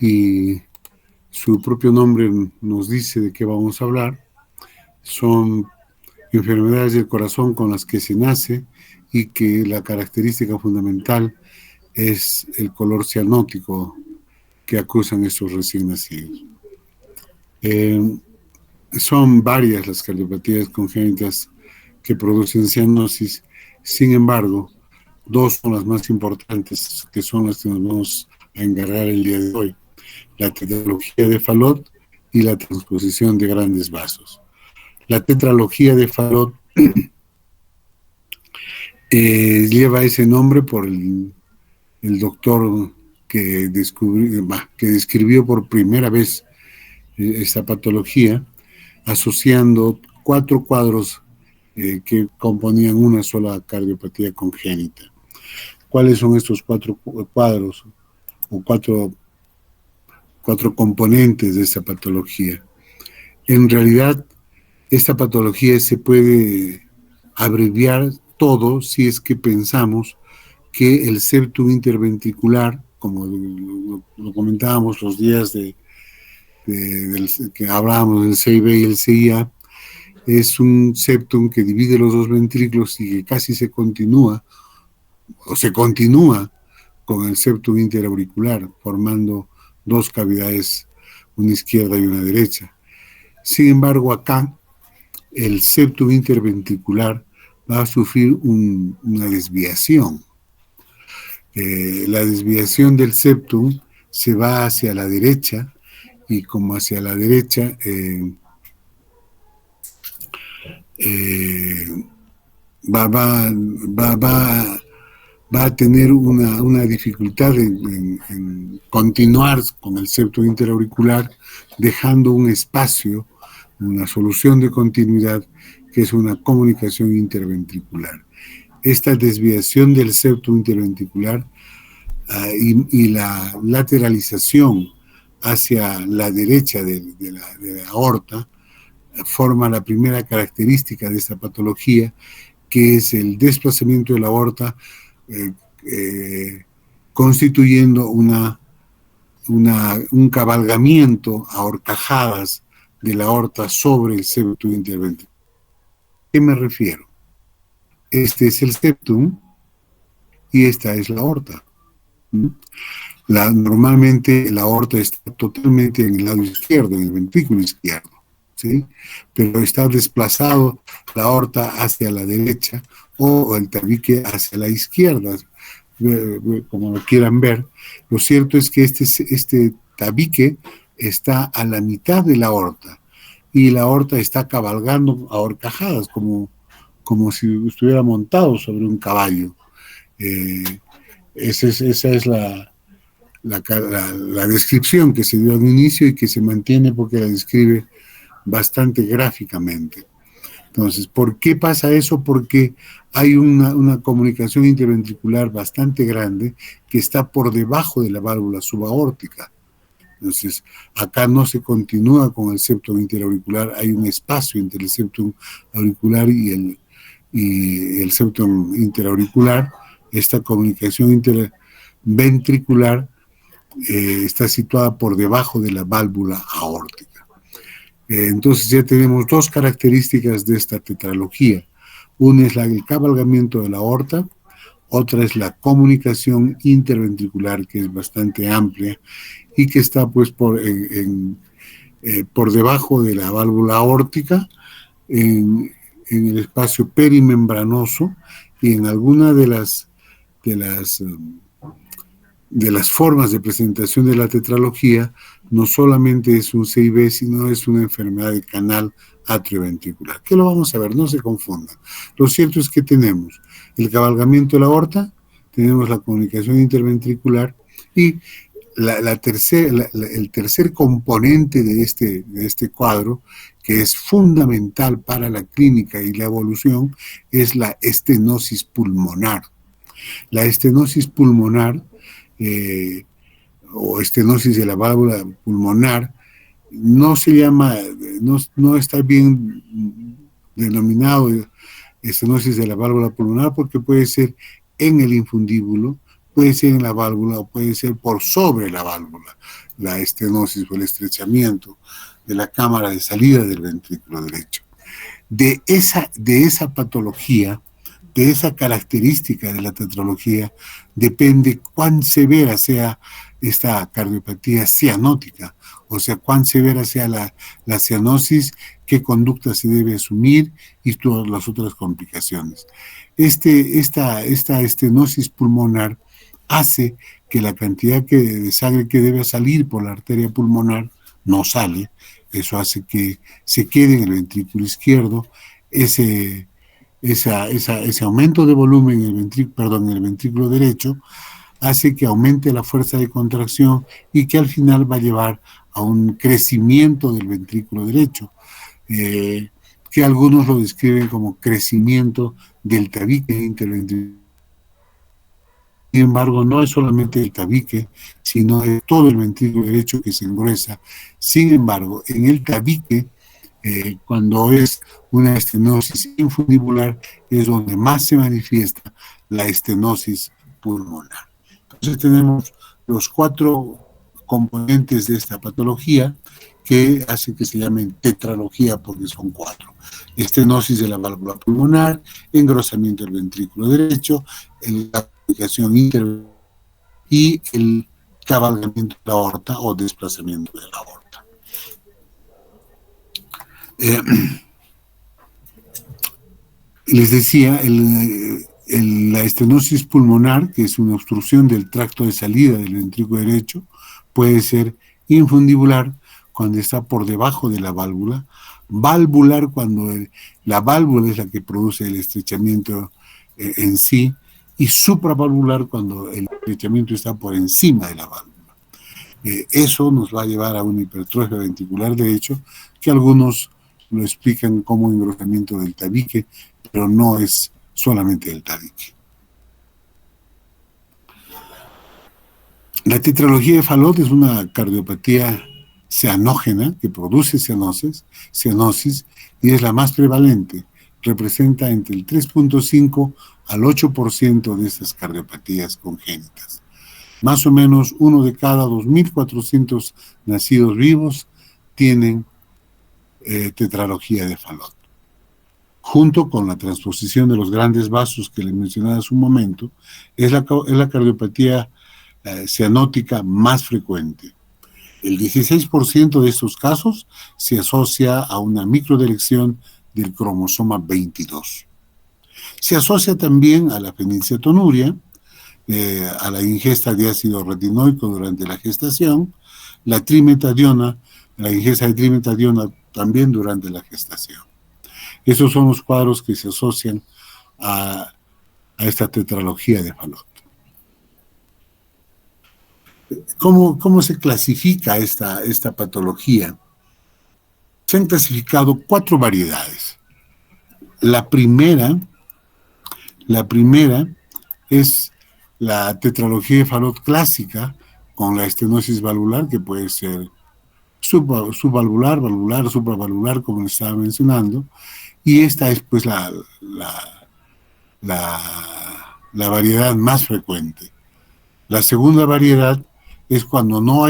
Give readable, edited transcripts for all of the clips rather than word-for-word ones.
y su propio nombre nos dice de qué vamos a hablar. Son enfermedades del corazón con las que se nace y que la característica fundamental es el color cianótico que acusan estos recién nacidos. Son varias las cardiopatías congénitas que producen cianosis. Sin embargo, dos son las más importantes, que son las que nos vamos a encargar el día de hoy: la tetralogía de Fallot y la transposición de grandes vasos. La tetralogía de Fallot lleva ese nombre por el doctor que describió por primera vez esta patología, asociando 4 cuadros que componían una sola cardiopatía congénita. ¿Cuáles son estos 4 cuadros o cuatro componentes de esta patología? En realidad, esta patología se puede abreviar todo si es que pensamos que el septum interventricular, como lo comentábamos los días que hablábamos del CIB y el CIA, es un septum que divide los dos ventrículos y que casi se continúa con el septum interauricular, formando dos cavidades, una izquierda y una derecha. Sin embargo, acá el septum interventricular va a sufrir una desviación. La desviación del septum se va hacia la derecha, y como hacia la derecha va a tener una dificultad en continuar con el septum interauricular, dejando un espacio, una solución de continuidad, que es una comunicación interventricular. Esta desviación del septum interventricular y la lateralización hacia la derecha de la aorta forma la primera característica de esta patología, que es el desplazamiento de la aorta constituyendo un cabalgamiento a horcajadas de la aorta sobre el septum interventricular. ¿A qué me refiero? Este es el septum y esta es la aorta. Normalmente la aorta está totalmente en el lado izquierdo, en el ventrículo izquierdo, ¿sí? Pero está desplazado la aorta hacia la derecha o el tabique hacia la izquierda, como lo quieran ver. Lo cierto es que este tabique está a la mitad de la aorta y la aorta está cabalgando a horcajadas, como si estuviera montado sobre un caballo. Esa es la descripción que se dio al inicio y que se mantiene porque la describe bastante gráficamente. Entonces, ¿por qué pasa eso? Porque hay una comunicación interventricular bastante grande que está por debajo de la válvula subaórtica. Entonces, acá no se continúa con el septum interauricular, hay un espacio entre el septum auricular y el septum interauricular. Esta comunicación interventricular está situada por debajo de la válvula aórtica. Entonces ya tenemos dos características de esta tetralogía. Una es el cabalgamiento de la aorta, otra es la comunicación interventricular, que es bastante amplia y que está pues por debajo de la válvula aórtica, en el espacio perimembranoso, y en alguna de las formas de presentación de la tetralogía no solamente es un CIB, sino es una enfermedad de canal atrioventricular. ¿Qué lo vamos a ver? No se confundan. Lo cierto es que tenemos el cabalgamiento de la aorta, tenemos la comunicación interventricular y el tercer componente de este cuadro, que es fundamental para la clínica y la evolución, es la estenosis pulmonar. La estenosis pulmonar o estenosis de la válvula pulmonar no se llama, no está bien denominado estenosis de la válvula pulmonar, porque puede ser en el infundíbulo, puede ser en la válvula o puede ser por sobre la válvula. la estenosis o el estrechamiento de la cámara de salida del ventrículo derecho. De esa patología, de esa característica de la tetralogía, depende cuán severa sea esta cardiopatía cianótica, o sea, cuán severa sea la cianosis, qué conducta se debe asumir y todas las otras complicaciones. Esta estenosis pulmonar hace que la cantidad de sangre que debe salir por la arteria pulmonar no sale. Eso hace que se quede en el ventrículo izquierdo ese aumento de volumen en el ventrículo derecho, hace que aumente la fuerza de contracción y que al final va a llevar a un crecimiento del ventrículo derecho, que algunos lo describen como crecimiento del tabique interventricular. Sin embargo, no es solamente el tabique, sino de todo el ventrículo derecho que se engruesa. Sin embargo, en el tabique, cuando es una estenosis infundibular, es donde más se manifiesta la estenosis pulmonar. Entonces tenemos los 4 componentes de esta patología que hace que se llamen tetralogía porque son 4. Estenosis de la válvula pulmonar, engrosamiento del ventrículo derecho, la comunicación interventricular y el cabalgamiento de la aorta o desplazamiento de la aorta. Les decía, la estenosis pulmonar, que es una obstrucción del tracto de salida del ventrículo derecho, puede ser infundibular cuando está por debajo de la válvula, valvular cuando la válvula es la que produce el estrechamiento en sí, y supravalvular cuando el estrechamiento está por encima de la válvula. Eso nos va a llevar a una hipertrofia ventricular derecho, que algunos lo explican como engrosamiento del tabique, pero no es solamente el tabique. La tetralogía de Fallot es una cardiopatía cianógena que produce cianosis y es la más prevalente. Representa entre el 3.5 al 8% de estas cardiopatías congénitas. Más o menos 1 de cada 2.400 nacidos vivos tienen tetralogía de Fallot. Junto con la transposición de los grandes vasos que les mencionaba hace un momento, es la cardiopatía cianótica más frecuente. El 16% de estos casos se asocia a una microdelección del cromosoma 22. Se asocia también a la fenilcetonuria, a la ingesta de ácido retinoico durante la gestación, la trimetadiona, la ingesta de trimetadiona también durante la gestación. Esos son los cuadros que se asocian a esta tetralogía de Fallot. ¿Cómo se clasifica esta patología? Se han clasificado 4 variedades. La primera es la tetralogía de Fallot clásica, con la estenosis valvular, que puede ser subvalvular, valvular, supravalvular, como les estaba mencionando, y esta es pues la variedad más frecuente. La segunda variedad es cuando no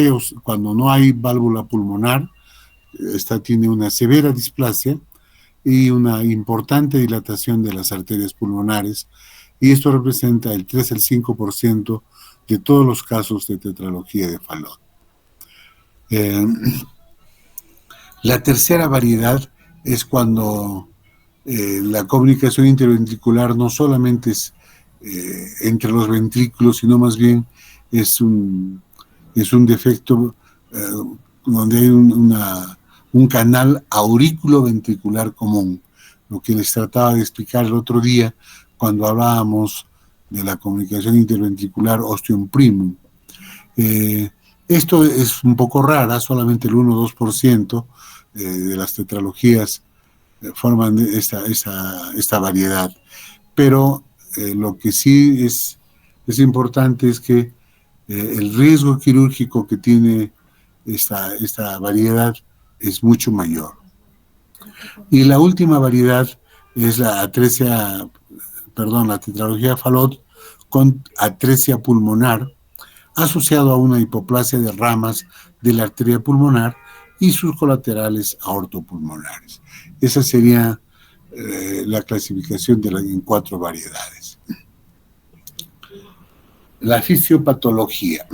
hay válvula pulmonar. Esta tiene una severa displasia y una importante dilatación de las arterias pulmonares, y esto representa el 3 al 5% de todos los casos de tetralogía de Fallot. La tercera variedad es cuando la comunicación interventricular no solamente es entre los ventrículos, sino más bien es un defecto donde hay un canal aurículo-ventricular común, lo que les trataba de explicar el otro día cuando hablábamos de la comunicación interventricular ostium primum. Esto es un poco rara, solamente el 1 o 2% de las tetralogías forman esta variedad, pero lo que sí es importante es que el riesgo quirúrgico que tiene esta variedad es mucho mayor. Y la última variedad es la tetralogía Fallot con atresia pulmonar, asociado a una hipoplasia de ramas de la arteria pulmonar y sus colaterales aortopulmonares. Esa sería la clasificación en 4 variedades. La fisiopatología.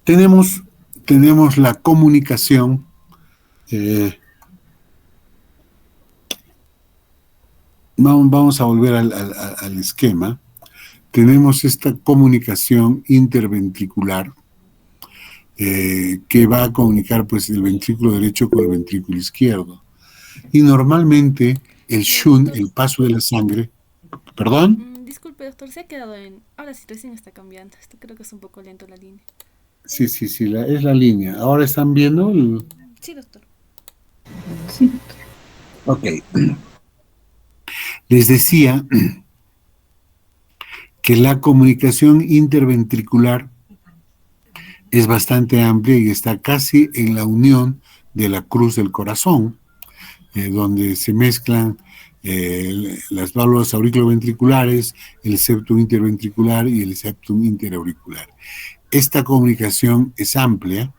Tenemos la comunicación vamos a volver al esquema. Tenemos esta comunicación interventricular que va a comunicar pues el ventrículo derecho con el ventrículo izquierdo. Y normalmente el shunt, el paso de la sangre, ¿perdón? Disculpe, doctor, se ha quedado en... Ahora sí, recién está cambiando. Esto creo que es un poco lento la línea. Sí, es la línea. ¿Ahora están viendo? Sí, doctor. Sí. Ok. Les decía que la comunicación interventricular es bastante amplia y está casi en la unión de la cruz del corazón, donde se mezclan las válvulas auriculoventriculares, el septum interventricular y el septum interauricular. Esta comunicación es amplia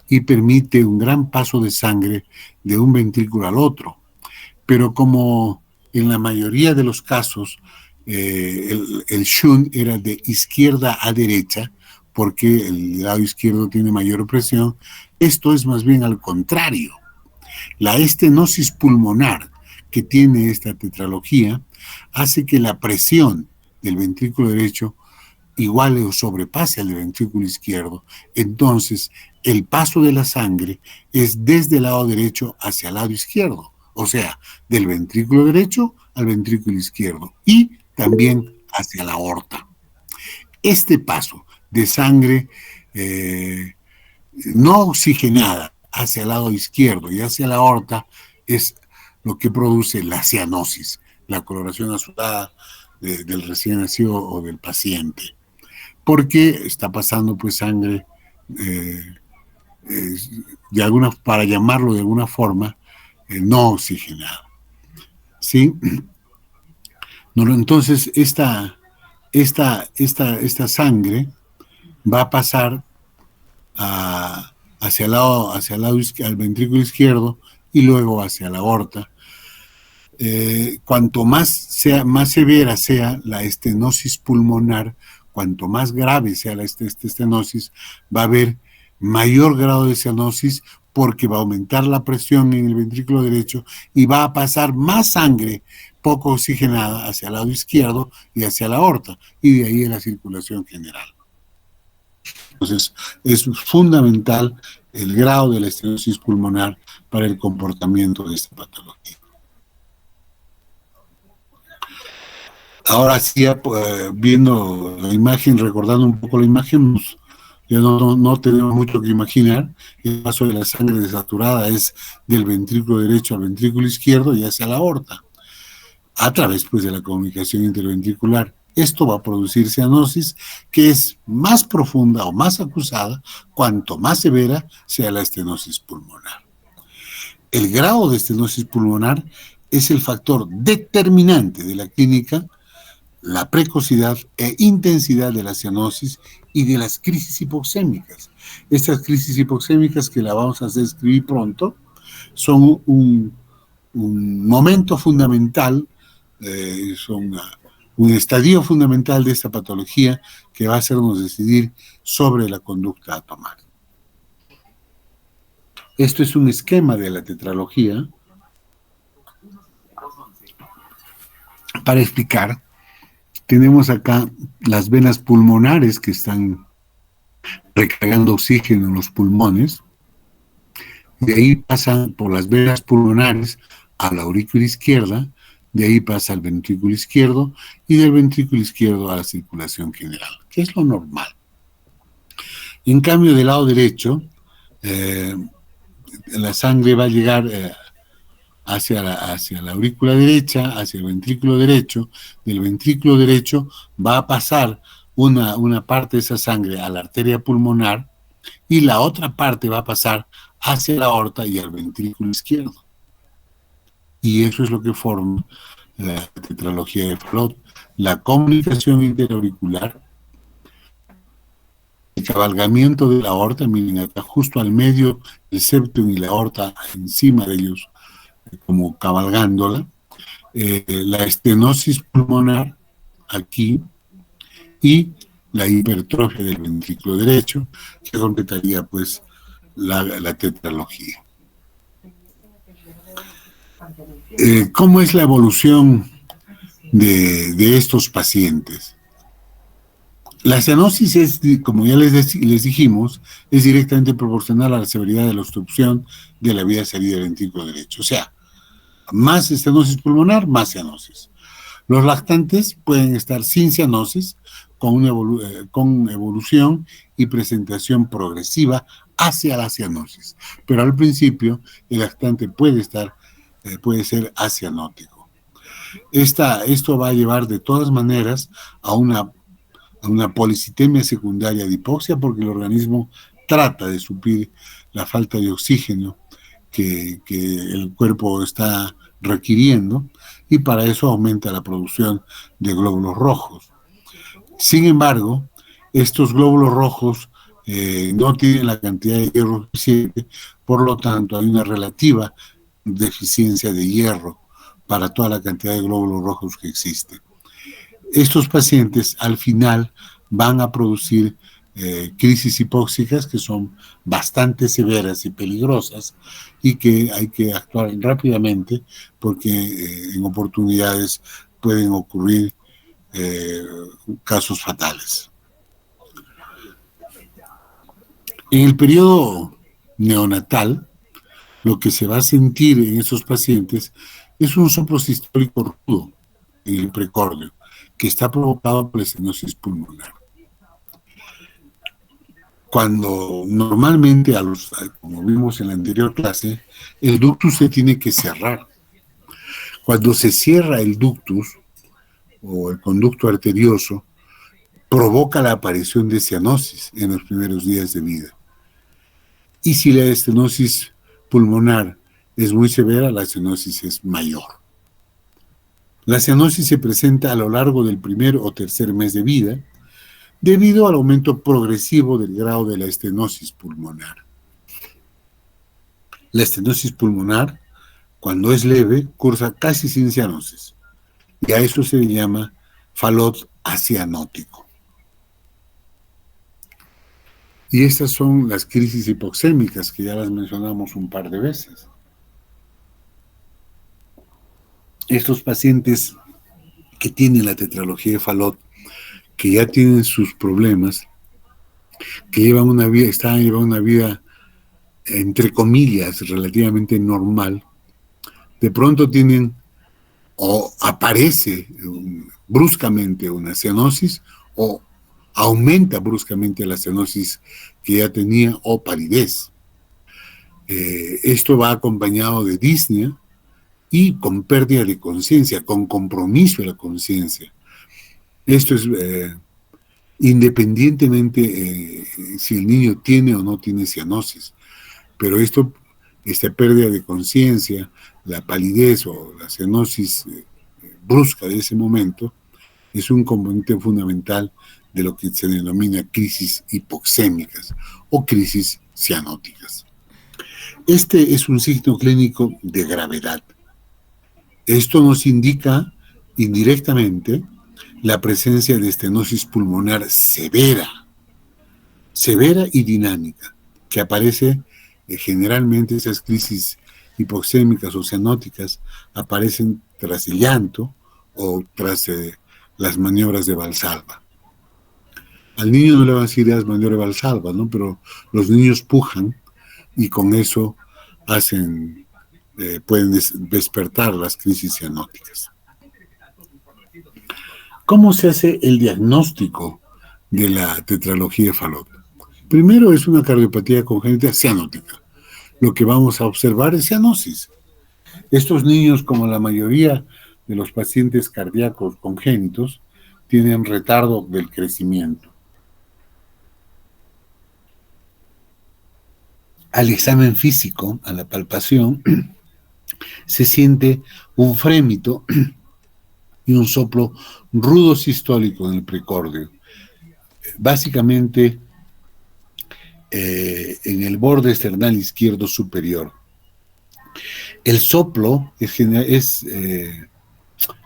y permite un gran paso de sangre de un ventrículo al otro, pero como en la mayoría de los casos el shunt era de izquierda a derecha, porque el lado izquierdo tiene mayor presión, esto es más bien al contrario. La estenosis pulmonar que tiene esta tetralogía hace que la presión del ventrículo derecho iguale o sobrepase al del ventrículo izquierdo. Entonces, el paso de la sangre es desde el lado derecho hacia el lado izquierdo, o sea, del ventrículo derecho al ventrículo izquierdo y también hacia la aorta. Este paso de sangre no oxigenada hacia el lado izquierdo y hacia la aorta es lo que produce la cianosis, la coloración azulada del recién nacido o del paciente, porque está pasando pues sangre para llamarlo de alguna forma, no oxigenada. ¿Sí? No, entonces esta sangre va a pasar hacia el lado al ventrículo izquierdo y luego hacia la aorta. Cuanto más severa sea la estenosis pulmonar, cuanto más grave sea la estenosis, va a haber mayor grado de cianosis porque va a aumentar la presión en el ventrículo derecho y va a pasar más sangre poco oxigenada hacia el lado izquierdo y hacia la aorta, y de ahí en la circulación general. Entonces, es fundamental el grado de la estenosis pulmonar para el comportamiento de esta patología. Ahora sí, viendo la imagen, recordando un poco la imagen, ya no tenemos mucho que imaginar. El paso de la sangre desaturada es del ventrículo derecho al ventrículo izquierdo y hacia la aorta, a través pues, de la comunicación interventricular. Esto va a producir cianosis que es más profunda o más acusada cuanto más severa sea la estenosis pulmonar. El grado de estenosis pulmonar es el factor determinante de la clínica, la precocidad e intensidad de la cianosis y de las crisis hipoxémicas. Estas crisis hipoxémicas, que la vamos a describir pronto, son un momento fundamental, son un estadio fundamental de esta patología que va a hacernos decidir sobre la conducta a tomar. Esto es un esquema de la tetralogía para explicar. Tenemos acá las venas pulmonares que están recargando oxígeno en los pulmones. De ahí pasan por las venas pulmonares a la aurícula izquierda, de ahí pasa al ventrículo izquierdo y del ventrículo izquierdo a la circulación general, que es lo normal. En cambio, del lado derecho, la sangre va a llegar hacia la aurícula derecha, hacia el ventrículo derecho. Del ventrículo derecho va a pasar una parte de esa sangre a la arteria pulmonar y la otra parte va a pasar hacia la aorta y al ventrículo izquierdo. Y eso es lo que forma la tetralogía de Fallot, la comunicación interauricular el cabalgamiento de la aorta, miren acá justo al medio, el septum y la aorta encima de ellos, como cabalgándola, la estenosis pulmonar aquí y la hipertrofia del ventrículo derecho, que completaría pues la tetralogía. ¿Cómo es la evolución de estos pacientes? La cianosis es, como ya les dijimos, es directamente proporcional a la severidad de la obstrucción de la vía salida del ventrículo derecho. O sea, más estenosis pulmonar, más cianosis. Los lactantes pueden estar sin cianosis, con evolución y presentación progresiva hacia la cianosis. Pero al principio, el lactante puede ser acianótico. Esto va a llevar de todas maneras a una policitemia secundaria de hipoxia, porque el organismo trata de suplir la falta de oxígeno que el cuerpo está requiriendo, y para eso aumenta la producción de glóbulos rojos. Sin embargo, estos glóbulos rojos no tienen la cantidad de hierro suficiente, por lo tanto hay una relativa deficiencia de hierro para toda la cantidad de glóbulos rojos que existe. Estos pacientes al final van a producir crisis hipóxicas que son bastante severas y peligrosas, y que hay que actuar rápidamente porque en oportunidades pueden ocurrir casos fatales. En el periodo neonatal, lo que se va a sentir en esos pacientes es un soplo sistólico rudo en el precordio, que está provocado por la estenosis pulmonar. Cuando normalmente, como vimos en la anterior clase, el ductus se tiene que cerrar. Cuando se cierra el ductus o el conducto arterioso, provoca la aparición de cianosis en los primeros días de vida. Y si la estenosis pulmonar es muy severa, la cianosis es mayor. La cianosis se presenta a lo largo del primer o tercer mes de vida, debido al aumento progresivo del grado de la estenosis pulmonar. La estenosis pulmonar, cuando es leve, cursa casi sin cianosis, y a eso se le llama Fallot acianótico. Y estas son las crisis hipoxémicas, que ya las mencionamos un par de veces. Estos pacientes que tienen la tetralogía de Fallot, que ya tienen sus problemas, que llevan una vida, están llevando una vida, entre comillas, relativamente normal, de pronto tienen o aparece bruscamente una cianosis, o aumenta bruscamente la cianosis que ya tenía, o palidez. Esto va acompañado de disnea y con pérdida de conciencia, con compromiso de la conciencia. Esto es independientemente si el niño tiene o no tiene cianosis, pero esta pérdida de conciencia, la palidez o la cianosis brusca de ese momento, es un componente fundamental de lo que se denomina crisis hipoxémicas o crisis cianóticas. Este es un signo clínico de gravedad. Esto nos indica indirectamente la presencia de estenosis pulmonar severa y dinámica, que aparece generalmente. Esas crisis hipoxémicas o cianóticas aparecen tras el llanto o tras las maniobras de Valsalva. Al niño no le van a decir las maniobras de Valsalva, ¿no? Pero los niños pujan y con eso pueden despertar las crisis cianóticas. ¿Cómo se hace el diagnóstico de la tetralogía de Fallot? Primero es una cardiopatía congénita cianótica. Lo que vamos a observar es cianosis. Estos niños, como la mayoría de los pacientes cardíacos congénitos, tienen retardo del crecimiento. Al examen físico, a la palpación, se siente un frémito y un soplo rudo sistólico en el precordio. Básicamente en el borde esternal izquierdo superior. El soplo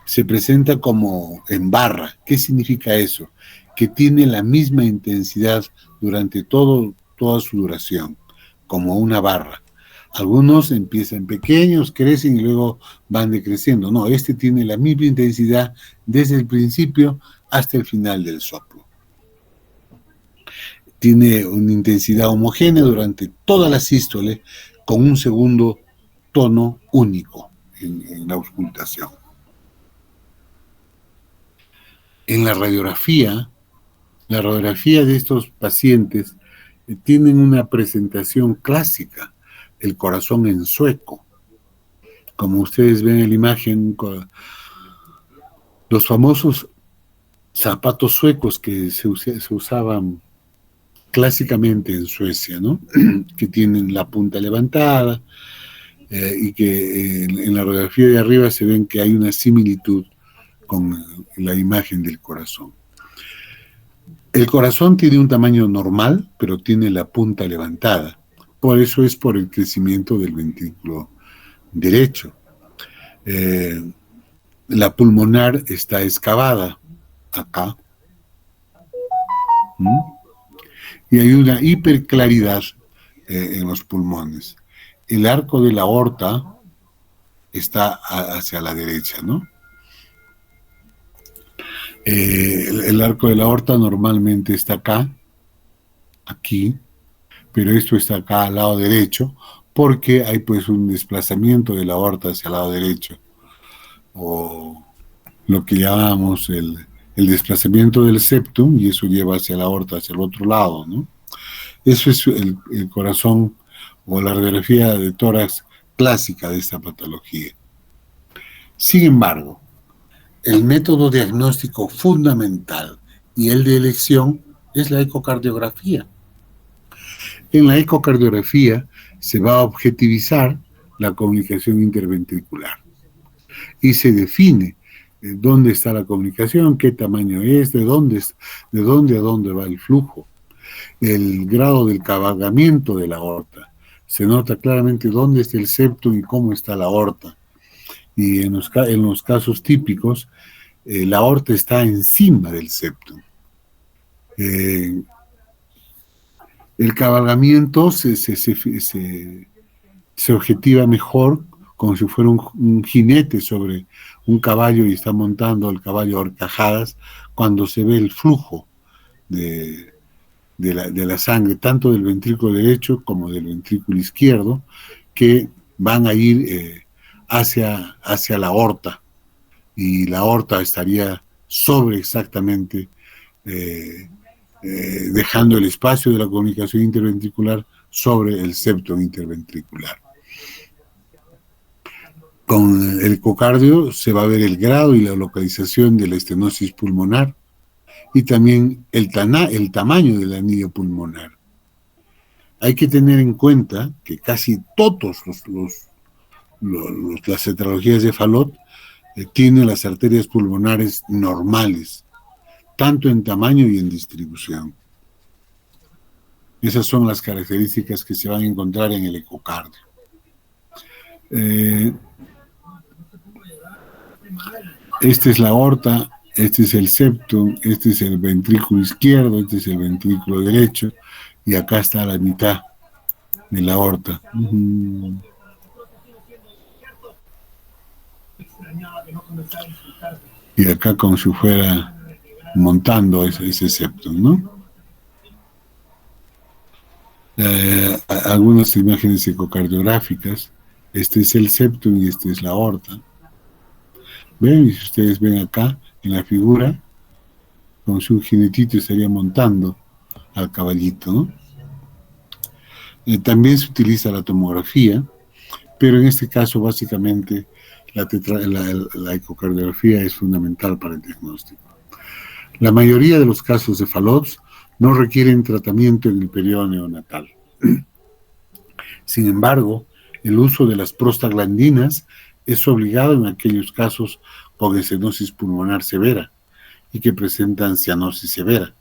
se presenta como en barra. ¿Qué significa eso? Que tiene la misma intensidad durante toda su duración, como una barra. Algunos empiezan pequeños, crecen y luego van decreciendo. No, este tiene la misma intensidad desde el principio hasta el final del soplo. Tiene una intensidad homogénea durante toda la sístole con un segundo tono único en la auscultación. En la radiografía de estos pacientes tienen una presentación clásica, el corazón en sueco. Como ustedes ven en la imagen, los famosos zapatos suecos que se usaban clásicamente en Suecia, ¿no? Que tienen la punta levantada y que en la radiografía de arriba se ven que hay una similitud con la imagen del corazón. El corazón tiene un tamaño normal, pero tiene la punta levantada. Por eso es por el crecimiento del ventrículo derecho. La pulmonar está excavada acá. Y hay una hiperclaridad en los pulmones. El arco de la aorta está hacia la derecha, ¿no? El arco de la aorta normalmente está acá, aquí, pero esto está acá al lado derecho, porque hay pues un desplazamiento de la aorta hacia el lado derecho, o lo que llamamos el desplazamiento del septum, y eso lleva hacia la aorta, hacia el otro lado, ¿no? Eso es el corazón o la radiografía de tórax clásica de esta patología. Sin embargo, el método diagnóstico fundamental y el de elección es la ecocardiografía. En la ecocardiografía se va a objetivizar la comunicación interventricular y se define dónde está la comunicación, qué tamaño es, de dónde a dónde va el flujo, el grado del cabalgamiento de la aorta. Se nota claramente dónde está el septum y cómo está la aorta. Y en los casos típicos, la aorta está encima del septum. El cabalgamiento se objetiva mejor como si fuera un jinete sobre un caballo y está montando el caballo a horcajadas, cuando se ve el flujo de la sangre, tanto del ventrículo derecho como del ventrículo izquierdo, que van a ir hacia la aorta, y la aorta estaría sobre exactamente, dejando el espacio de la comunicación interventricular sobre el septum interventricular. Con el ecocardio se va a ver el grado y la localización de la estenosis pulmonar y también el tamaño del anillo pulmonar. Hay que tener en cuenta que casi todos las etrologías de Fallot tienen las arterias pulmonares normales, tanto en tamaño y en distribución. Esas son las características que se van a encontrar en el ecocardio. Esta es la aorta, este es el septum, este es el ventrículo izquierdo, este es el ventrículo derecho, y acá está la mitad de la aorta. Y acá como si fuera montando ese septum, ¿no? Algunas imágenes ecocardiográficas. Este es el septum y este es la aorta. ¿Ven? Y si ustedes ven acá en la figura, como si un jinetito estaría montando al caballito, ¿no? También se utiliza la tomografía, pero en este caso básicamente la ecocardiografía es fundamental para el diagnóstico. La mayoría de los casos de Fallot no requieren tratamiento en el periodo neonatal. Sin embargo, el uso de las prostaglandinas es obligado en aquellos casos con estenosis pulmonar severa y que presentan cianosis severa.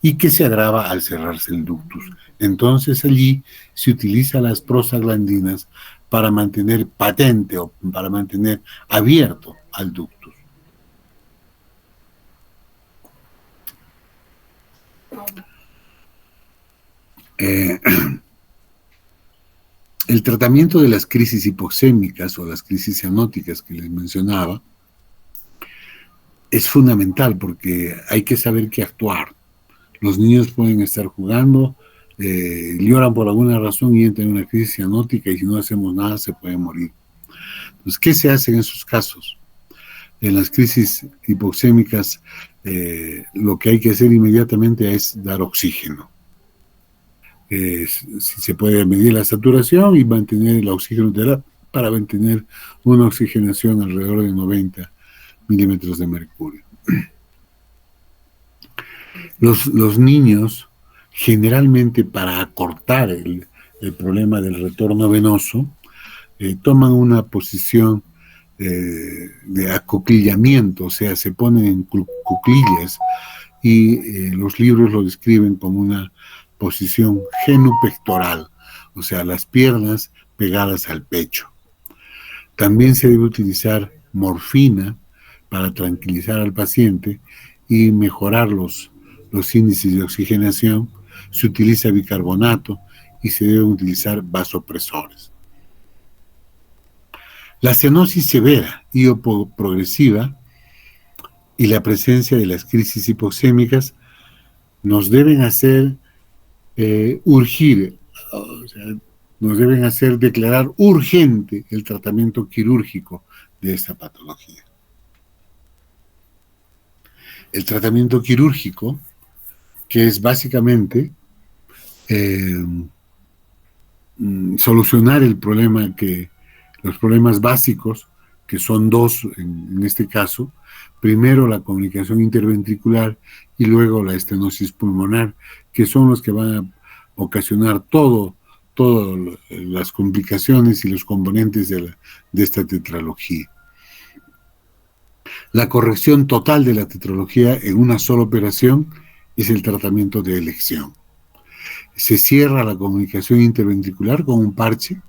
y que se agrava al cerrarse el ductus. Entonces allí se utiliza las prostaglandinas para mantener patente o para mantener abierto al ductus. El tratamiento de las crisis hipoxémicas o las crisis cianóticas que les mencionaba es fundamental porque hay que saber qué actuar. Los niños pueden estar jugando, lloran por alguna razón y entran en una crisis cianótica y si no hacemos nada se pueden morir. Entonces, ¿qué se hace en esos casos? En las crisis hipoxémicas, lo que hay que hacer inmediatamente es dar oxígeno. Si se puede medir la saturación y mantener el oxígeno para mantener una oxigenación alrededor de 90 milímetros de mercurio. Los niños, generalmente para acortar el problema del retorno venoso, toman una posición de acoquillamiento, o sea, se ponen en cuclillas y los libros lo describen como una posición genupectoral, o sea, las piernas pegadas al pecho. También se debe utilizar morfina para tranquilizar al paciente y mejorar los índices de oxigenación. Se utiliza bicarbonato y se deben utilizar vasopresores. La cianosis severa y o progresiva y la presencia de las crisis hipoxémicas nos deben hacer urgir, o sea, nos deben hacer declarar urgente el tratamiento quirúrgico de esta patología. El tratamiento quirúrgico, que es básicamente solucionar el problema los problemas básicos, que son dos en este caso, primero la comunicación interventricular y luego la estenosis pulmonar, que son los que van a ocasionar todas las complicaciones y los componentes de esta tetralogía. La corrección total de la tetralogía en una sola operación es el tratamiento de elección. Se cierra la comunicación interventricular con un parche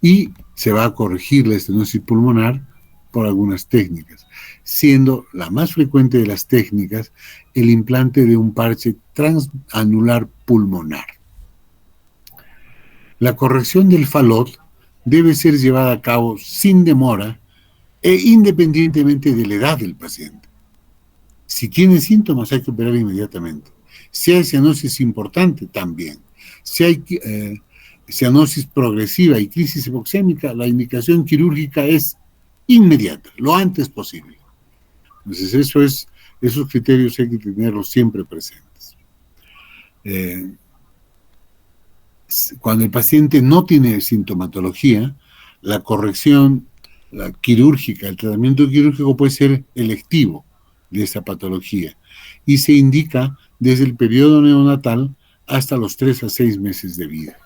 y se va a corregir la estenosis pulmonar por algunas técnicas, siendo la más frecuente de las técnicas el implante de un parche transanular pulmonar. La corrección del Fallot debe ser llevada a cabo sin demora e independientemente de la edad del paciente. Si tiene síntomas hay que operar inmediatamente. Si hay cianosis importante, también. Si hay cianosis progresiva y crisis hipoxémica, la indicación quirúrgica es inmediata, lo antes posible. Entonces esos criterios hay que tenerlos siempre presentes. Cuando el paciente no tiene sintomatología, la corrección quirúrgica, el tratamiento quirúrgico puede ser electivo de esta patología y se indica desde el periodo neonatal hasta los 3 a 6 meses de vida.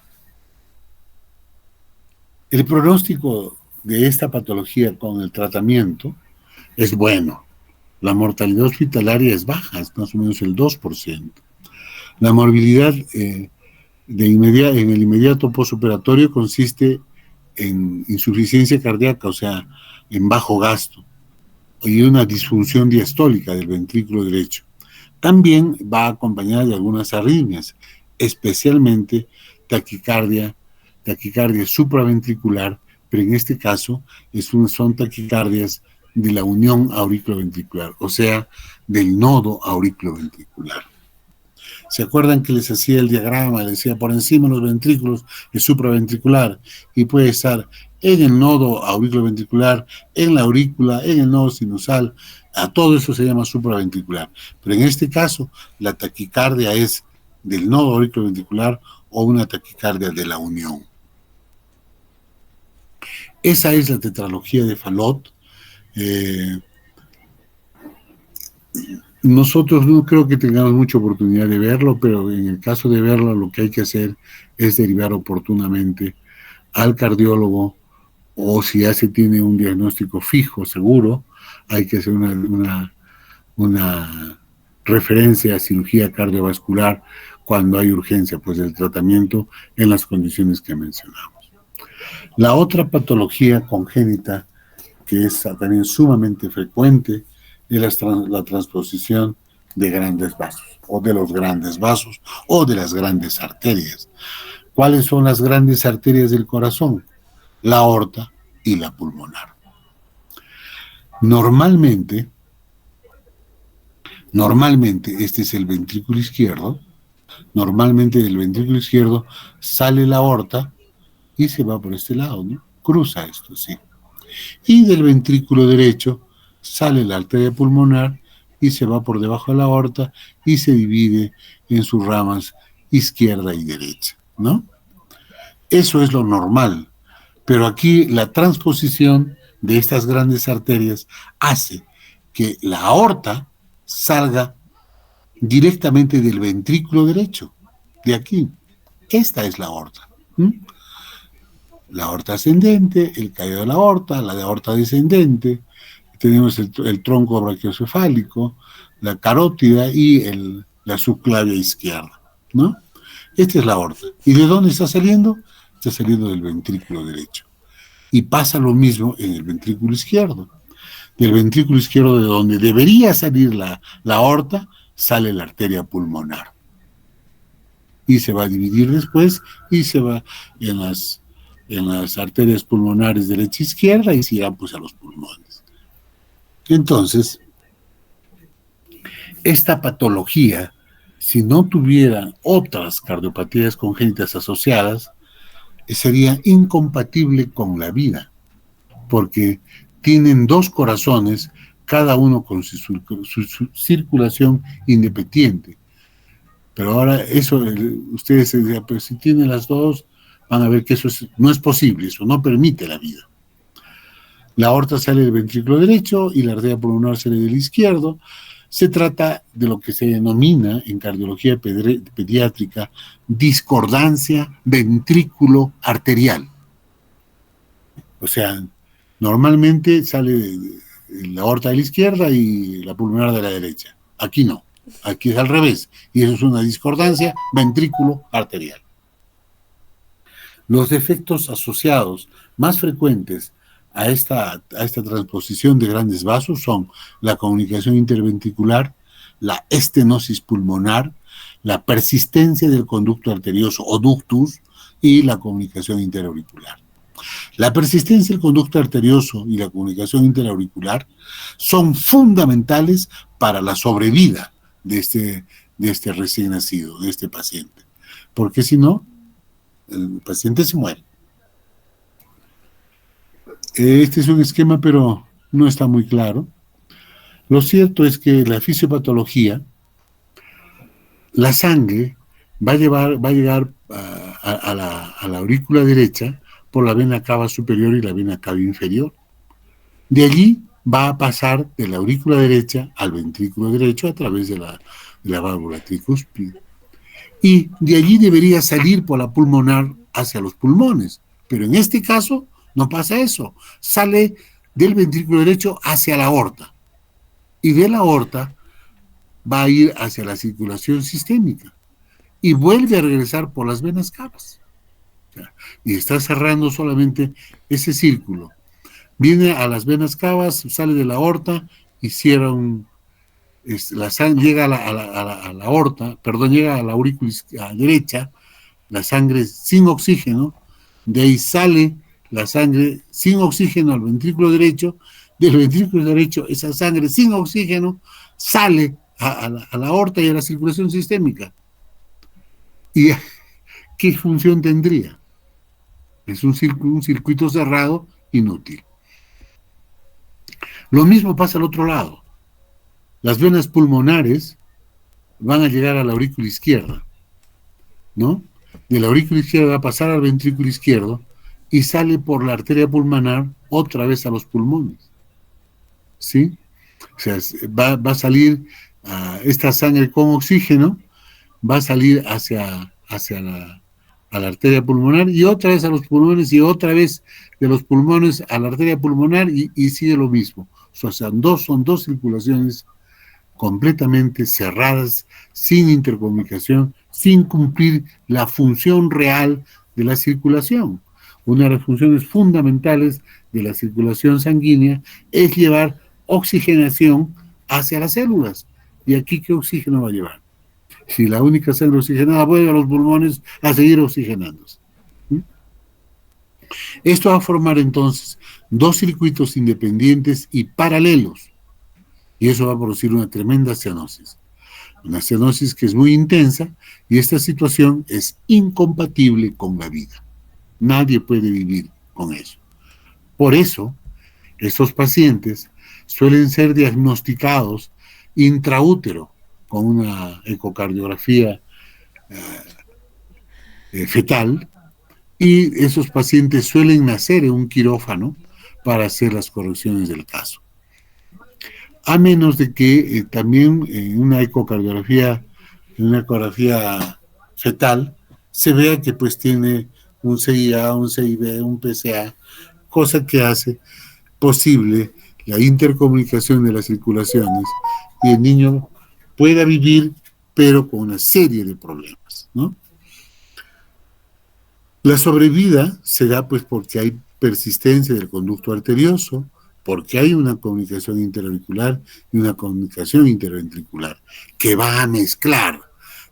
El pronóstico de esta patología con el tratamiento es bueno. La mortalidad hospitalaria es baja, es más o menos el 2%. La morbilidad en el inmediato postoperatorio consiste en insuficiencia cardíaca, o sea, en bajo gasto, y una disfunción diastólica del ventrículo derecho. También va acompañada de algunas arritmias, especialmente taquicardia supraventricular, pero en este caso son taquicardias de la unión auriculoventricular, o sea, del nodo auriculoventricular. ¿Se acuerdan que les hacía el diagrama? Les decía por encima de los ventrículos el supraventricular y puede estar en el nodo auriculoventricular, en la aurícula, en el nodo sinusal. A todo eso se llama supraventricular. Pero en este caso, la taquicardia es del nodo auriculoventricular o una taquicardia de la unión. Esa es la tetralogía de Fallot. Nosotros no creo que tengamos mucha oportunidad de verlo, pero en el caso de verlo, lo que hay que hacer es derivar oportunamente al cardiólogo, o si ya se tiene un diagnóstico fijo, seguro, hay que hacer una referencia a cirugía cardiovascular cuando hay urgencia, pues del tratamiento en las condiciones que mencionamos. La otra patología congénita, que es también sumamente frecuente, es la transposición de grandes vasos, o de los grandes vasos, o de las grandes arterias. ¿Cuáles son las grandes arterias del corazón? La aorta y la pulmonar. Normalmente, este es el ventrículo izquierdo. Normalmente del ventrículo izquierdo sale la aorta y se va por este lado, ¿no? Cruza esto, sí. Y del ventrículo derecho sale la arteria pulmonar y se va por debajo de la aorta y se divide en sus ramas izquierda y derecha, ¿no? Eso es lo normal. Pero aquí la transposición de estas grandes arterias hace que la aorta salga directamente del ventrículo derecho, de aquí. Esta es la aorta. La aorta ascendente, el callo de la aorta descendente, tenemos el tronco brachiocefálico, la carótida y la subclavia izquierda, ¿no? Esta es la aorta. ¿Y de dónde está saliendo? Está saliendo del ventrículo derecho. Y pasa lo mismo en el ventrículo izquierdo. Del ventrículo izquierdo, de donde debería salir la aorta, sale la arteria pulmonar. Y se va a dividir después y se va en las arterias pulmonares derecha e izquierda y se irá pues a los pulmones. Entonces, esta patología, si no tuviera otras cardiopatías congénitas asociadas, sería incompatible con la vida, porque tienen dos corazones, cada uno con su circulación independiente. Pero ahora eso, ustedes se dicen, pues si tienen las dos, van a ver que eso no es posible, eso no permite la vida. La aorta sale del ventrículo derecho y la arteria pulmonar sale del izquierdo. Se trata de lo que se denomina en cardiología pediátrica discordancia ventrículo-arterial. O sea, normalmente sale la aorta de la izquierda y la pulmonar de la derecha. Aquí no, aquí es al revés. Y eso es una discordancia ventrículo-arterial. Los defectos asociados más frecuentes a esta transposición de grandes vasos son la comunicación interventricular, la estenosis pulmonar, la persistencia del conducto arterioso o ductus y la comunicación interauricular. La persistencia del conducto arterioso y la comunicación interauricular son fundamentales para la sobrevida de este recién nacido, de este paciente, porque si no, el paciente se muere. Este es un esquema, pero no está muy claro. Lo cierto es que la fisiopatología, la sangre va a llegar a la aurícula derecha por la vena cava superior y la vena cava inferior. De allí va a pasar de la aurícula derecha al ventrículo derecho a través de la válvula tricúspide. Y de allí debería salir por la pulmonar hacia los pulmones. Pero en este caso no pasa eso. Sale del ventrículo derecho hacia la aorta. Y de la aorta va a ir hacia la circulación sistémica. Y vuelve a regresar por las venas cavas. Y está cerrando solamente ese círculo. Viene a las venas cavas, sale de la aorta y cierra la sangre, llega a la aorta, perdón, llega a la aurícula derecha, la sangre sin oxígeno, de ahí sale la sangre sin oxígeno al ventrículo derecho, del ventrículo derecho esa sangre sin oxígeno sale a la aorta y a la circulación sistémica. ¿Y qué función tendría? Es un circuito cerrado inútil. Lo mismo pasa al otro lado. Las venas pulmonares van a llegar a la aurícula izquierda, ¿no? De la aurícula izquierda va a pasar al ventrículo izquierdo y sale por la arteria pulmonar otra vez a los pulmones, ¿sí? O sea, va a salir esta sangre con oxígeno, va a salir hacia a la arteria pulmonar y otra vez a los pulmones y otra vez de los pulmones a la arteria pulmonar y sigue lo mismo. O sea, son dos circulaciones completamente cerradas, sin intercomunicación, sin cumplir la función real de la circulación. Una de las funciones fundamentales de la circulación sanguínea es llevar oxigenación hacia las células. ¿Y aquí qué oxígeno va a llevar? Si la única sangre oxigenada vuelve a los pulmones a seguir oxigenándose. Esto va a formar entonces dos circuitos independientes y paralelos, y eso va a producir una tremenda cianosis. Una cianosis que es muy intensa, y esta situación es incompatible con la vida. Nadie puede vivir con eso. Por eso, estos pacientes suelen ser diagnosticados intraútero, con una ecocardiografía fetal, y esos pacientes suelen nacer en un quirófano para hacer las correcciones del caso. A menos de que también en una ecografía fetal se vea que pues tiene un CIA, un CIB, un PCA, cosa que hace posible la intercomunicación de las circulaciones y el niño pueda vivir, pero con una serie de problemas, ¿no? La sobrevida se da pues porque hay persistencia del conducto arterioso, porque hay una comunicación interauricular y una comunicación interventricular que va a mezclar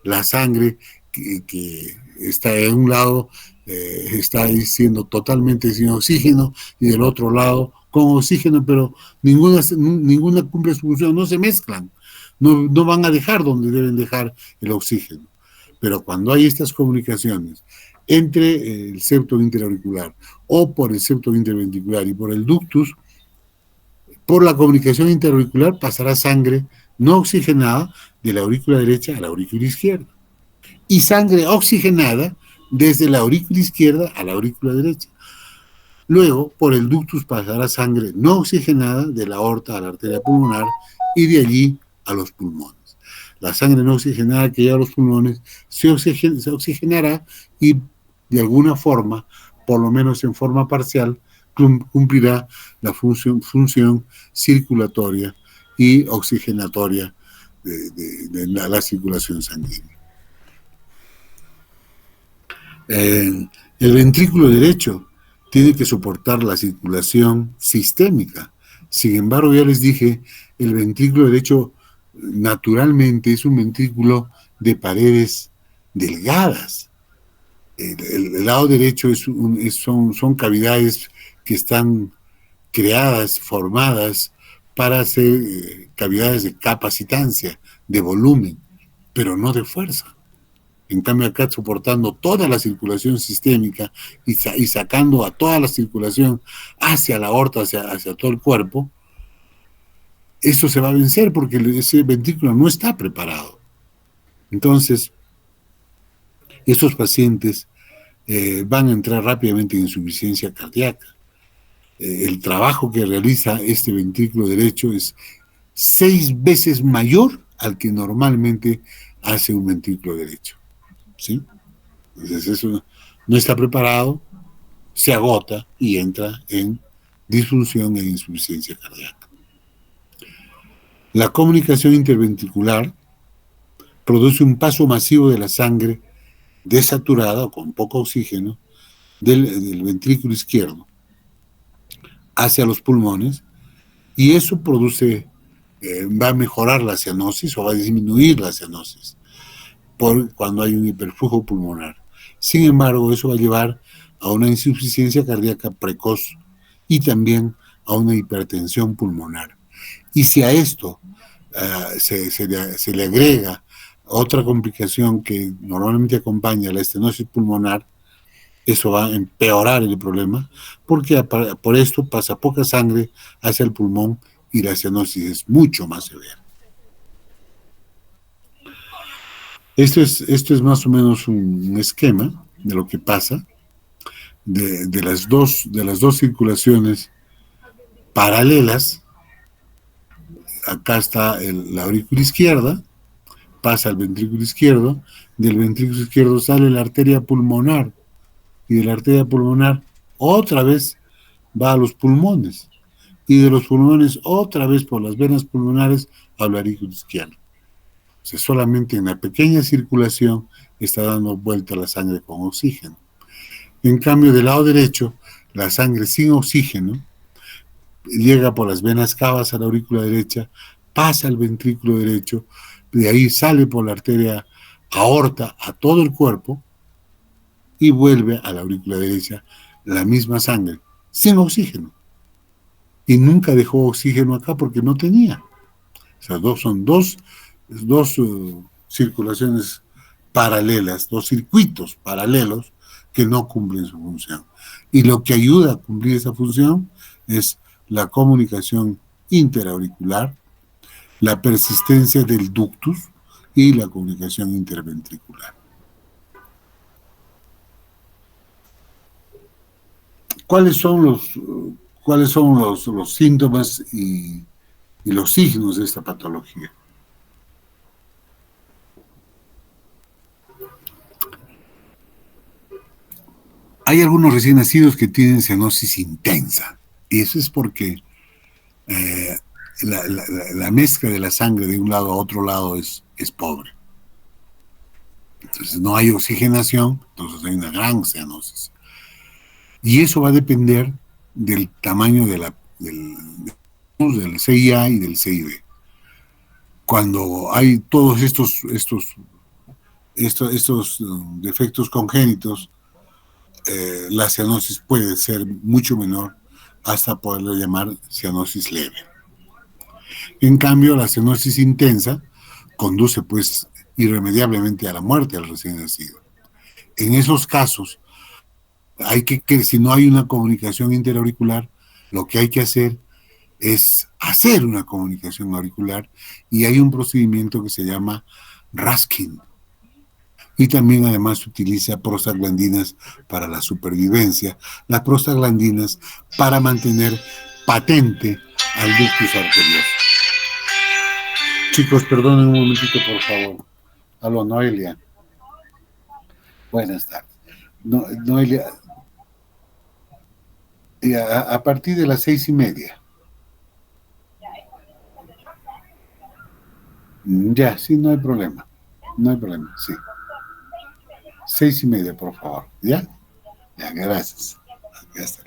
la sangre que está en un lado, está siendo totalmente sin oxígeno, y del otro lado con oxígeno, pero ninguna cumple su función, no se mezclan, no van a dejar donde deben dejar el oxígeno. Pero cuando hay estas comunicaciones entre el septo interauricular o por el septo interventricular y por el ductus, por la comunicación interauricular pasará sangre no oxigenada de la aurícula derecha a la aurícula izquierda, y sangre oxigenada desde la aurícula izquierda a la aurícula derecha. Luego, por el ductus pasará sangre no oxigenada de la aorta a la arteria pulmonar y de allí a los pulmones. La sangre no oxigenada que llega a los pulmones se oxigenará y de alguna forma, por lo menos en forma parcial, cumplirá la función circulatoria y oxigenatoria de la circulación sanguínea. El ventrículo derecho tiene que soportar la circulación sistémica. Sin embargo, ya les dije, el ventrículo derecho naturalmente es un ventrículo de paredes delgadas. El lado derecho son cavidades que están creadas, formadas para hacer cavidades de capacitancia, de volumen, pero no de fuerza. En cambio acá, soportando toda la circulación sistémica y sacando a toda la circulación hacia la aorta, hacia todo el cuerpo, esto se va a vencer porque ese ventrículo no está preparado. Entonces, estos pacientes van a entrar rápidamente en insuficiencia cardíaca. El trabajo que realiza este ventrículo derecho es 6 veces mayor al que normalmente hace un ventrículo derecho, ¿sí? Entonces eso no está preparado, se agota y entra en disfunción e insuficiencia cardíaca. La comunicación interventricular produce un paso masivo de la sangre desaturada o con poco oxígeno del ventrículo izquierdo hacia los pulmones, y eso va a mejorar la cianosis o va a disminuir la cianosis cuando hay un hiperflujo pulmonar. Sin embargo, eso va a llevar a una insuficiencia cardíaca precoz y también a una hipertensión pulmonar. Y si a esto se le agrega otra complicación que normalmente acompaña a la estenosis pulmonar, eso va a empeorar el problema, porque por esto pasa poca sangre hacia el pulmón y la cianosis es mucho más severa. Esto es más o menos un esquema de lo que pasa de las dos circulaciones paralelas. Acá está la aurícula izquierda, pasa al ventrículo izquierdo, del ventrículo izquierdo sale la arteria pulmonar, y de la arteria pulmonar otra vez va a los pulmones. y de los pulmones otra vez por las venas pulmonares al aurículo izquierdo. O sea, solamente en la pequeña circulación está dando vuelta la sangre con oxígeno. En cambio, del lado derecho, la sangre sin oxígeno llega por las venas cavas a la aurícula derecha, pasa al ventrículo derecho, de ahí sale por la arteria aorta a todo el cuerpo y vuelve a la aurícula derecha la misma sangre, sin oxígeno. Y nunca dejó oxígeno acá porque no tenía. O sea, son dos circulaciones paralelas, dos circuitos paralelos que no cumplen su función. Y lo que ayuda a cumplir esa función es la comunicación interauricular, la persistencia del ductus y la comunicación interventricular. ¿Cuáles son los síntomas y los signos de esta patología? Hay algunos recién nacidos que tienen cianosis intensa, y eso es porque la mezcla de la sangre de un lado a otro lado es pobre. Entonces no hay oxigenación, entonces hay una gran cianosis. Y eso va a depender del tamaño del CIA y del CIB. Cuando hay todos estos defectos congénitos, la cianosis puede ser mucho menor hasta poderlo llamar cianosis leve. En cambio, la cianosis intensa conduce pues irremediablemente a la muerte del recién nacido. En esos casos, si no hay una comunicación interauricular, lo que hay que hacer es hacer una comunicación auricular, y hay un procedimiento que se llama Raskin. Y también además se utiliza prostaglandinas para la supervivencia, las prostaglandinas para mantener patente al ductus arterioso. Chicos, perdonen un momentito, por favor. Aló, Noelia. Buenas tardes. Noelia, a partir de las 6:30. Ya, sí, no hay problema. No hay problema, sí. 6:30, por favor. ¿Ya? Ya, gracias. Ya está.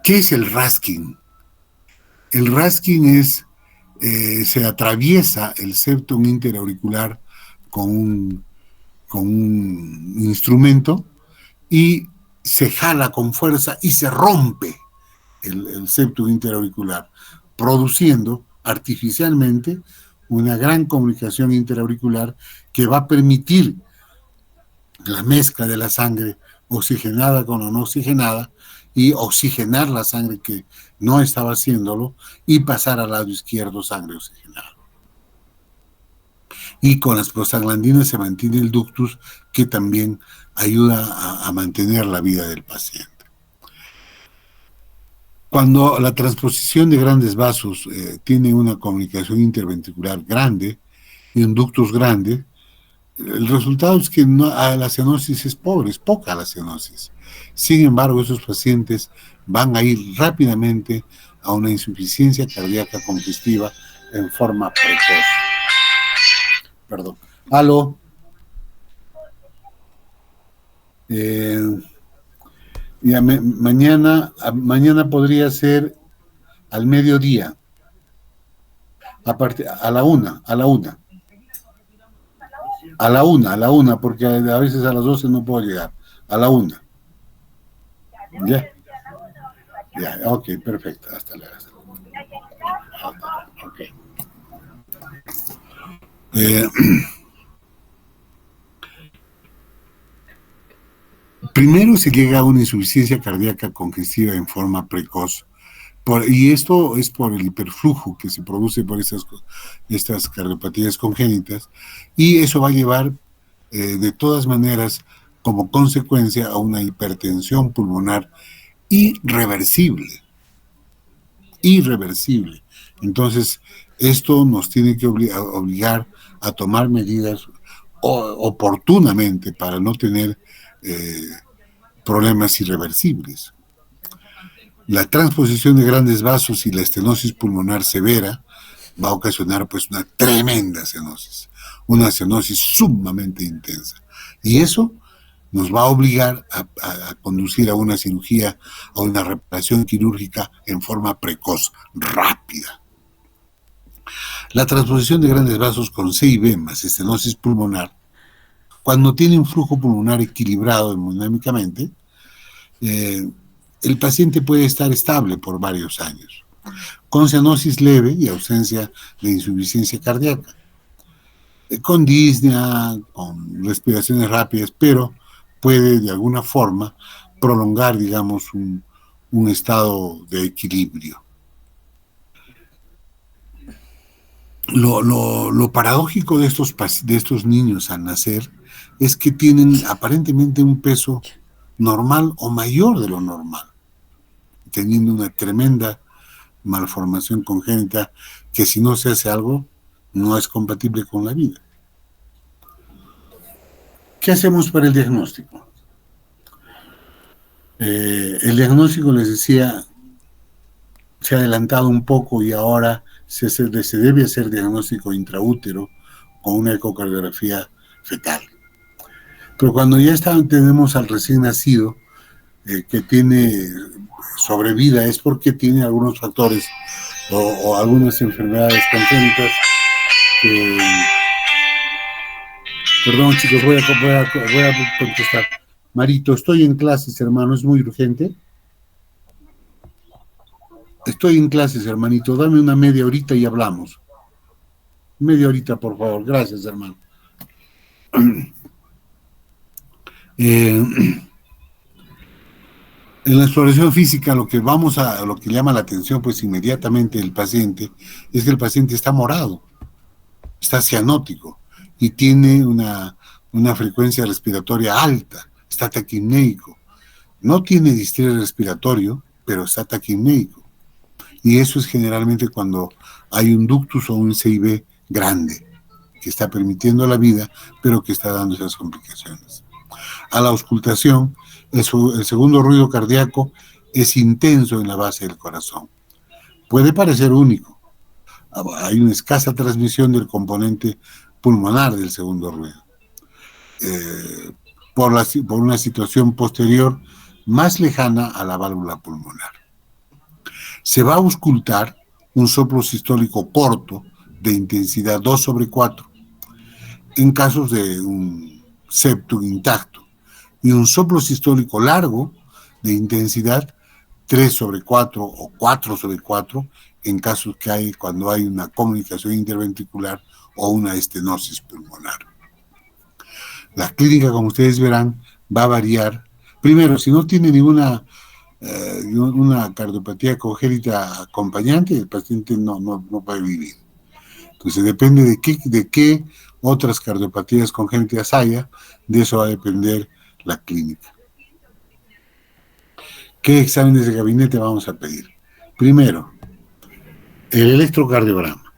¿Qué es el Raskin? El Raskin se atraviesa el septum interauricular con un instrumento y se jala con fuerza y se rompe el septum interauricular, produciendo artificialmente una gran comunicación interauricular que va a permitir la mezcla de la sangre oxigenada con la no oxigenada y oxigenar la sangre que no estaba haciéndolo y pasar al lado izquierdo sangre oxigenada. Y con las prostaglandinas se mantiene el ductus, que también ayuda a mantener la vida del paciente. Cuando la transposición de grandes vasos tiene una comunicación interventricular grande y un ductus grande, el resultado es que la cianosis es pobre, es poca la cianosis. Sin embargo, esos pacientes van a ir rápidamente a una insuficiencia cardíaca congestiva en forma precoz. Perdón. Aló. Mañana podría ser al mediodía, a la una, porque a veces a las 12 no puedo llegar, a la 1. ¿Ya? Ya, ok, perfecto, hasta luego. Ok. Primero se llega a una insuficiencia cardíaca congestiva en forma precoz, y esto es por el hiperflujo que se produce por estas cardiopatías congénitas, y eso va a llevar de todas maneras como consecuencia a una hipertensión pulmonar irreversible. Entonces, esto nos tiene que obligar a tomar medidas oportunamente para no tener problemas irreversibles. La transposición de grandes vasos y la estenosis pulmonar severa va a ocasionar pues una tremenda cianosis, una cianosis sumamente intensa. Y eso nos va a obligar a conducir a una cirugía, a una reparación quirúrgica en forma precoz, rápida. La transposición de grandes vasos con CIB más estenosis pulmonar, cuando tiene un flujo pulmonar equilibrado hemodinámicamente, el paciente puede estar estable por varios años, con cianosis leve y ausencia de insuficiencia cardíaca, con disnea, con respiraciones rápidas, pero puede de alguna forma prolongar, digamos, un estado de equilibrio. Lo paradójico de estos niños al nacer es que tienen aparentemente un peso normal o mayor de lo normal, teniendo una tremenda malformación congénita que si no se hace algo no es compatible con la vida. ¿Qué hacemos para el diagnóstico? El diagnóstico, les decía, se ha adelantado un poco y ahora se debe hacer diagnóstico intraútero con una ecocardiografía fetal. Pero cuando ya tenemos al recién nacido que tiene sobrevida, es porque tiene algunos factores o algunas enfermedades congénitas. Perdón, chicos, voy a contestar. Marito, estoy en clases, hermano, es muy urgente. Estoy en clases, hermanito, dame una media horita y hablamos. Media horita, por favor, gracias, hermano. En la exploración física lo que llama la atención pues inmediatamente del paciente es que el paciente está morado, está cianótico y tiene una frecuencia respiratoria alta, está taquipnéico. No tiene distrés respiratorio, pero está taquipnéico. Y eso es generalmente cuando hay un ductus o un CIB grande, que está permitiendo la vida, pero que está dando esas complicaciones. A la auscultación, el segundo ruido cardíaco es intenso en la base del corazón. Puede parecer único. Hay una escasa transmisión del componente pulmonar del segundo ruido. Por una situación posterior más lejana a la válvula pulmonar. Se va a auscultar un soplo sistólico corto de intensidad 2/4 en casos de un septum intacto y un soplo sistólico largo de intensidad 3/4 o 4/4 en casos cuando hay una comunicación interventricular o una estenosis pulmonar. La clínica, como ustedes verán, va a variar. Primero, si no tiene ninguna una cardiopatía congénita acompañante, el paciente no puede vivir. Entonces depende de qué otras cardiopatías congénitas haya, de eso va a depender la clínica. ¿Qué exámenes de gabinete vamos a pedir? Primero, el electrocardiograma.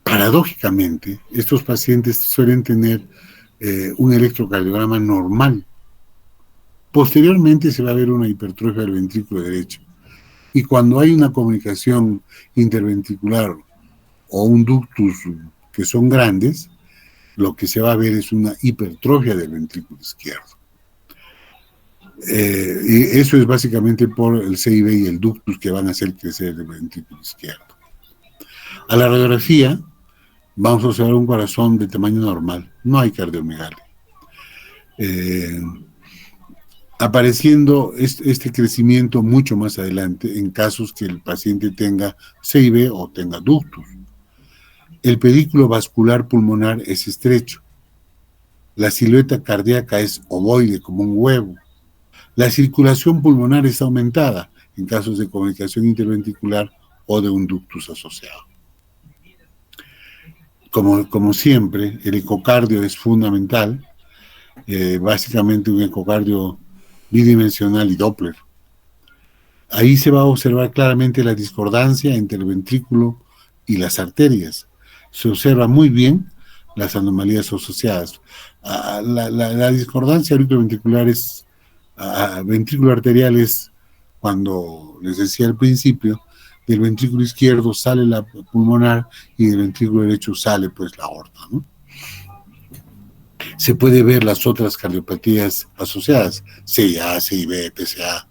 Paradójicamente, estos pacientes suelen tener un electrocardiograma normal. Posteriormente se va a ver una hipertrofia del ventrículo derecho. Y cuando hay una comunicación interventricular o un ductus que son grandes, lo que se va a ver es una hipertrofia del ventrículo izquierdo. Y eso es básicamente por el CIB y el ductus que van a hacer crecer el ventrículo izquierdo. A la radiografía vamos a observar un corazón de tamaño normal, no hay cardiomegalia. Apareciendo este crecimiento mucho más adelante en casos que el paciente tenga CIB o tenga ductus. El pedículo vascular pulmonar es estrecho. La silueta cardíaca es ovoide, como un huevo. La circulación pulmonar está aumentada en casos de comunicación interventricular o de un ductus asociado. Como siempre, el ecocardio es fundamental, básicamente un ecocardio bidimensional y Doppler. Ahí se va a observar claramente la discordancia entre el ventrículo y las arterias. Se observa muy bien las anomalías asociadas. La discordancia auriculoventricular es Ventrículo arterial es, cuando les decía al principio, del ventrículo izquierdo sale la pulmonar y del ventrículo derecho sale pues la aorta, ¿no? Se puede ver las otras cardiopatías asociadas, CIA, CIB, PCA.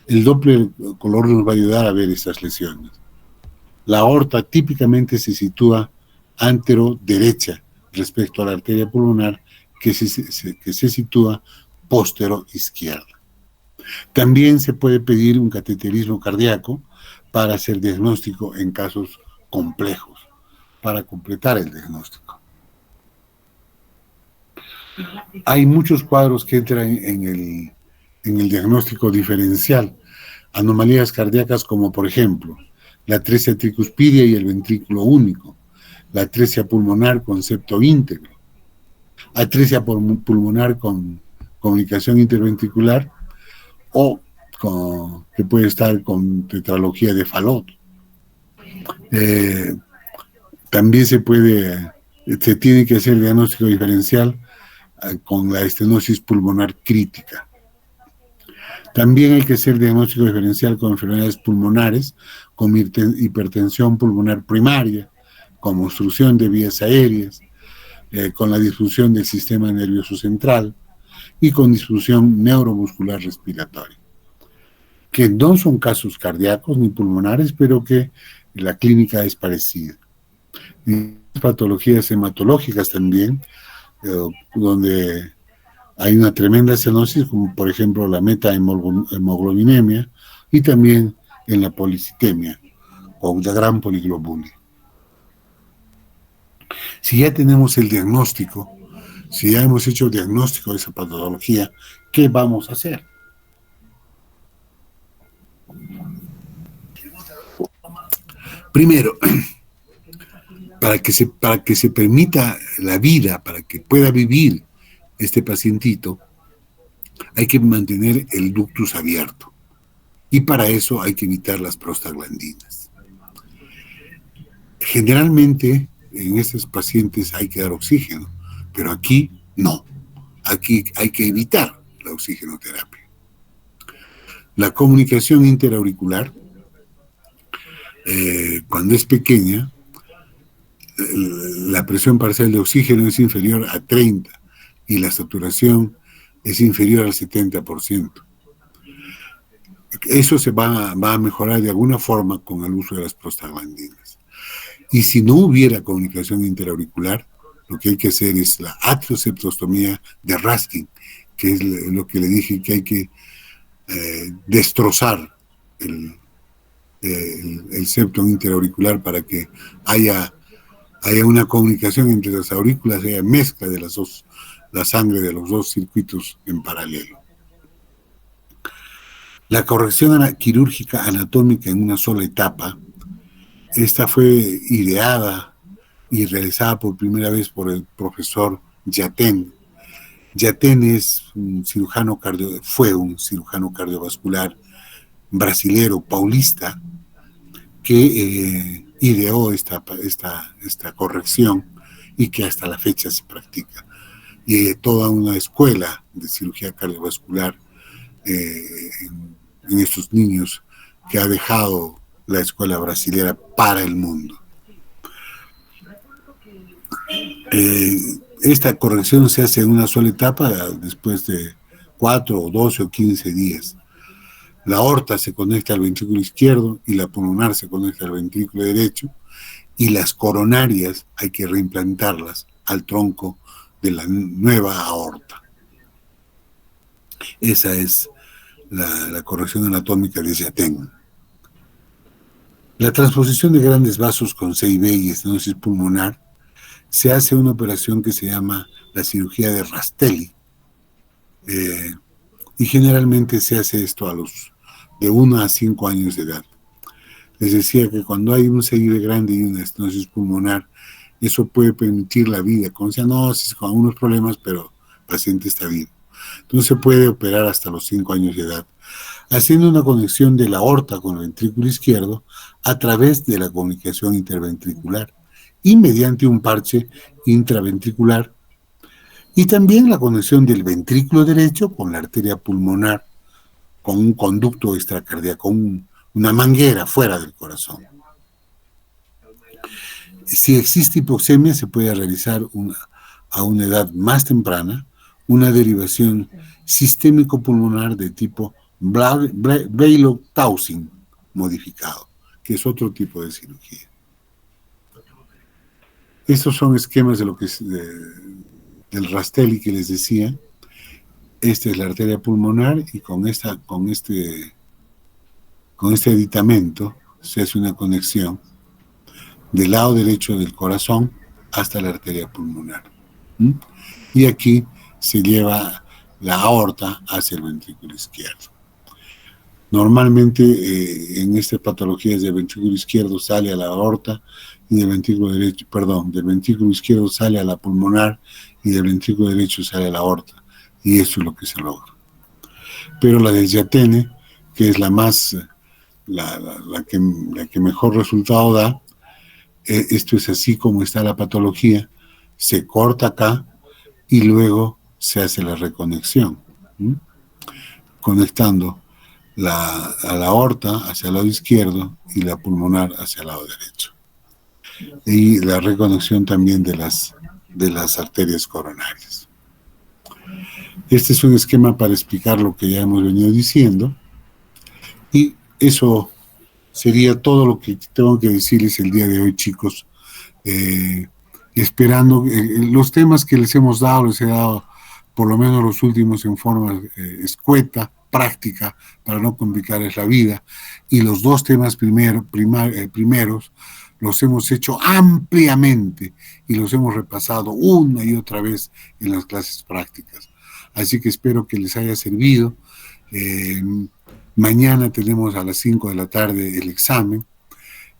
El Doppler color nos va a ayudar a ver estas lesiones. La aorta típicamente se sitúa antero-derecha respecto a la arteria pulmonar que se sitúa póstero-izquierda. También se puede pedir un cateterismo cardíaco para hacer diagnóstico en casos complejos, para completar el diagnóstico. Hay muchos cuadros que entran en el diagnóstico diferencial. Anomalías cardíacas como, por ejemplo, la atresia tricuspidia y el ventrículo único, la atresia pulmonar con septo íntegro, atresia pulmonar con comunicación interventricular o que puede estar con tetralogía de Fallot. También se tiene que hacer diagnóstico diferencial con la estenosis pulmonar crítica. También hay que hacer diagnóstico diferencial con enfermedades pulmonares, con hipertensión pulmonar primaria, con obstrucción de vías aéreas, con la disfunción del sistema nervioso central y con disfunción neuromuscular respiratoria, que no son casos cardíacos ni pulmonares, pero que la clínica es parecida. Y patologías hematológicas también, donde hay una tremenda cianosis, como por ejemplo la metahemoglobinemia, y también en la policitemia, o una gran poliglobulia. Si ya tenemos el diagnóstico, si ya hemos hecho el diagnóstico de esa patología, ¿qué vamos a hacer? Primero, para que se permita la vida, para que pueda vivir este pacientito, hay que mantener el ductus abierto. Y para eso hay que evitar las prostaglandinas. Generalmente, en estos pacientes hay que dar oxígeno, pero aquí no. Aquí hay que evitar la oxigenoterapia. La comunicación interauricular, cuando es pequeña, la presión parcial de oxígeno es inferior a 30 y la saturación es inferior al 70%. Eso se va a mejorar de alguna forma con el uso de las prostaglandinas. Y si no hubiera comunicación interauricular, lo que hay que hacer es la atrioseptostomía de Raskin, que es lo que le dije, que hay que destrozar el septo interauricular para que haya una comunicación entre las aurículas, haya mezcla de la sangre de los dos circuitos en paralelo. La corrección quirúrgica anatómica en una sola etapa, esta fue ideada y realizada por primera vez por el profesor Yaten. Yaten fue un cirujano cardiovascular brasilero, paulista, que ideó esta corrección y que hasta la fecha se practica. Y toda una escuela de cirugía cardiovascular en estos niños que ha dejado la escuela brasilera para el mundo. Esta corrección se hace en una sola etapa después de 4 o 12 o 15 días. La aorta se conecta al ventrículo izquierdo y la pulmonar se conecta al ventrículo derecho, y las coronarias hay que reimplantarlas al tronco de la nueva aorta. Esa es la corrección anatómica de Yaten. La transposición de grandes vasos con CIB y estenosis pulmonar se hace una operación que se llama la cirugía de Rastelli, y generalmente se hace esto a los de 1 a 5 años de edad. Les decía que cuando hay un CIB grande y una estenosis pulmonar, eso puede permitir la vida con cianosis, con algunos problemas, pero el paciente está vivo. Entonces se puede operar hasta los 5 años de edad, haciendo una conexión de la aorta con el ventrículo izquierdo a través de la comunicación interventricular y mediante un parche intraventricular, Y también la conexión del ventrículo derecho con la arteria pulmonar, con un conducto extracardíaco, una manguera fuera del corazón. Si existe hipoxemia, se puede realizar a una edad más temprana una derivación sistémico-pulmonar de tipo Blalock-Taussig modificado, que es otro tipo de cirugía. Estos son esquemas de lo que es del Rastelli que les decía. Esta es la arteria pulmonar y con este aditamento se hace una conexión del lado derecho del corazón hasta la arteria pulmonar. Y aquí se lleva la aorta hacia el ventrículo izquierdo. Normalmente en estas patologías del ventrículo izquierdo sale a la aorta y del ventrículo derecho, del ventrículo izquierdo sale a la pulmonar y del ventrículo derecho sale a la aorta. Y eso es lo que se logra. Pero la del Yatene, que es la que mejor resultado da, esto es así como está la patología, se corta acá y luego se hace la reconexión, conectando a la aorta hacia el lado izquierdo y la pulmonar hacia el lado derecho. Y la reconexión también de las arterias coronarias. Este es un esquema para explicar lo que ya hemos venido diciendo, y eso sería todo lo que tengo que decirles el día de hoy, chicos. Esperando los temas que les hemos dado, les he dado por lo menos los últimos en forma escueta, práctica, para no complicarles la vida, y los dos temas primeros los hemos hecho ampliamente y los hemos repasado una y otra vez en las clases prácticas. Así que espero que les haya servido. Mañana tenemos a las 5 de la tarde el examen.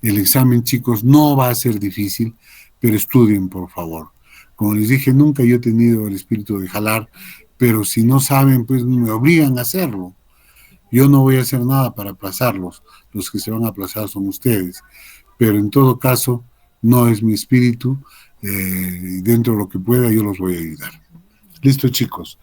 El examen, chicos, no va a ser difícil, pero estudien, por favor. Como les dije, nunca yo he tenido el espíritu de jalar, pero si no saben, pues me obligan a hacerlo. Yo no voy a hacer nada para aplazarlos. Los que se van a aplazar son ustedes. Pero en todo caso, no es mi espíritu. Dentro de lo que pueda, yo los voy a ayudar. Listo, chicos.